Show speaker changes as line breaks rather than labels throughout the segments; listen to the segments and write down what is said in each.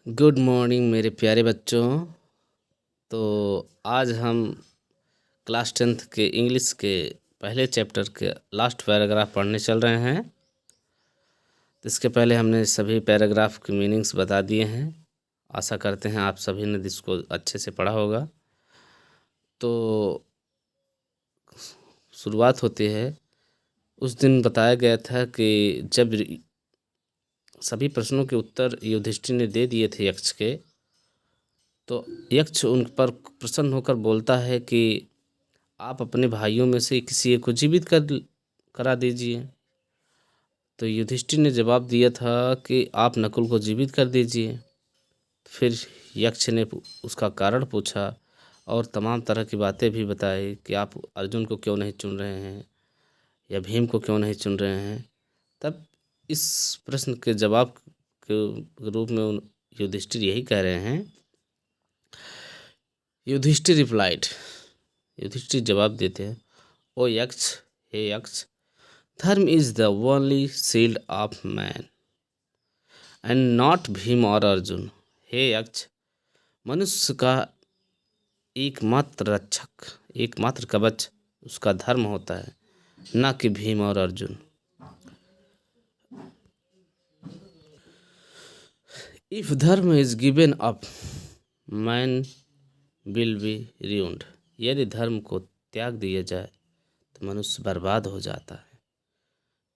Good morning मेरे प्यारे बच्चों। तो आज हम क्लास 10th के इंग्लिश के पहले चैप्टर के लास्ट पैराग्राफ पढ़ने चल रहे हैं। तो इसके पहले हमने सभी पैराग्राफ के मीनिंग्स बता दिए हैं। आशा करते हैं आप सभी ने इसको अच्छे से पढ़ा होगा। तो शुरुआत होती है। उस दिन बताया गया था कि जब सभी प्रश्नों के उत्तर युधिष्ठिर ने दे दिए थे यक्ष के, तो यक्ष उन पर प्रसन्न होकर बोलता है कि आप अपने भाइयों में से किसी एक को जीवित करा दीजिए। तो युधिष्ठिर ने जवाब दिया था कि आप नकुल को जीवित कर दीजिए। फिर यक्ष ने उसका कारण पूछा और तमाम तरह की बातें भी बताई कि आप अर्जुन को क्यों नहीं चुन रहे हैं या भीम को क्यों नहीं चुन रहे हैं। तब इस प्रश्न के जवाब के रूप में युधिष्ठिर यही कह रहे हैं। युधिष्ठिर रिप्लाइड, युधिष्ठिर जवाब देते हैं, ओ यक्ष, हे यक्ष, धर्म is the only shield of man and not Bhim और अर्जुन। हे यक्ष, मनुष्य का एकमात्र रक्षक, एकमात्र कवच उसका धर्म होता है, ना कि भीम और अर्जुन। इफ धर्म is given up man will be ruined। यदि धर्म को त्याग दिया जाए तो मनुष्य बर्बाद हो जाता है।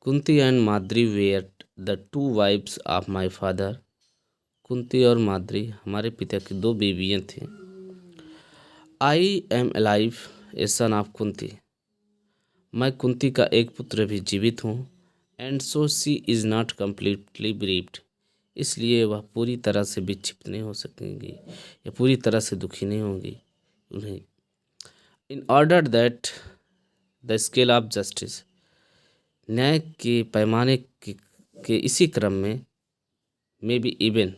Kunti and Madri were the two wives of my father. Kunti और माद्री हमारे पिता की दो बीवियाँ थीं। I am alive a son of Kunti. मैं कुंती का एक पुत्र भी जीवित हूँ। And so she is not completely bereaved. इसलिए वह पूरी तरह से विक्षिप्त नहीं हो सकेंगी या पूरी तरह से दुखी नहीं होंगी उन्हें। In order that the scale of justice, न्याय के पैमाने के इसी क्रम में भी इवन,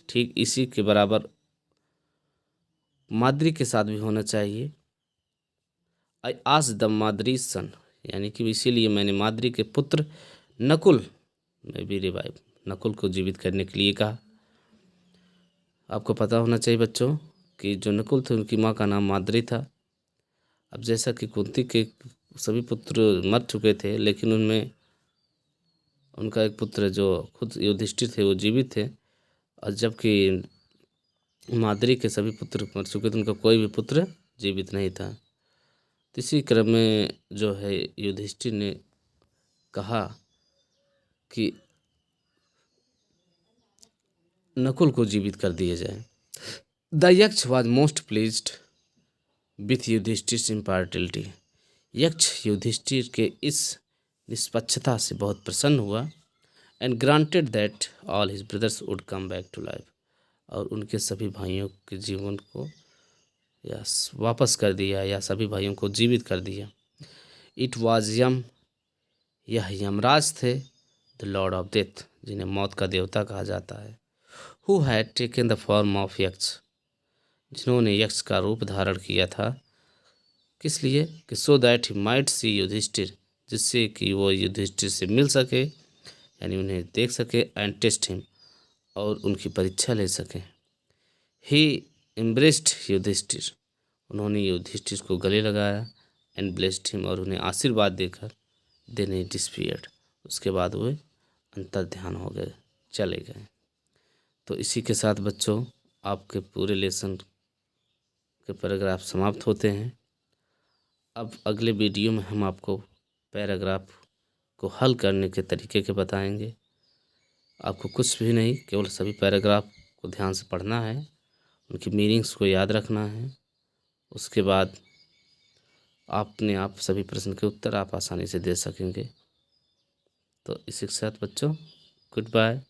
ठीक इसी के बराबर माद्री के साथ भी होना चाहिए। आई आस्क द माद्री सन, यानी कि इसीलिए मैंने माद्री के पुत्र नकुल में भी रिवाइव, नकुल को जीवित करने के लिए कहा। आपको पता होना चाहिए बच्चों कि जो नकुल थे उनकी माँ का नाम माद्री था। अब जैसा कि कुंती के सभी पुत्र मर चुके थे, लेकिन उनमें उनका एक पुत्र जो खुद युधिष्ठिर थे वो जीवित थे, और जबकि माद्री के सभी पुत्र मर चुके थे, उनका कोई भी पुत्र जीवित नहीं था। तो इसी क्रम में जो है युधिष्ठिर ने कहा कि नकुल को जीवित कर दिया जाए। The Yaksha was most pleased with Yudhishthira impartiality. Yaksha Yudhishthira के इस निष्पक्षता से बहुत प्रसन्न हुआ। And granted that all his brothers would come back to life. और उनके सभी भाइयों के जीवन को या वापस कर दिया या सभी भाइयों को जीवित कर दिया। इट वॉज यम, यह यमराज थे, द लॉर्ड ऑफ डेथ, जिन्हें मौत का देवता कहा जाता है। Who had taken the form of यक्ष, जिन्होंने यक्ष का रूप धारण किया था। किस लिए? कि so that he might see Yudhishthir, जिससे कि वो युधिष्ठिर से मिल सके, यानी उन्हें देख सके। एंड टेस्ट हिम, और उनकी परीक्षा ले सके। ही एम्ब्रेस्ड युधिष्ठिर, उन्होंने युधिष्ठिर को गले लगाया। एंड ब्लेस्ड हिम, और उन्हें आशीर्वाद देकर देन ही डिसपियर्ड, उसके बाद वे अंतर ध्यान हो गए, चले गए। तो इसी के साथ बच्चों आपके पूरे लेसन के पैराग्राफ समाप्त होते हैं। अब अगले वीडियो में हम आपको पैराग्राफ को हल करने के तरीके के बताएंगे। आपको कुछ भी नहीं, केवल सभी पैराग्राफ को ध्यान से पढ़ना है, उनकी मीनिंग्स को याद रखना है। उसके बाद अपने आप सभी प्रश्न के उत्तर आप आसानी से दे सकेंगे। तो इसी के साथ बच्चों गुड बाय।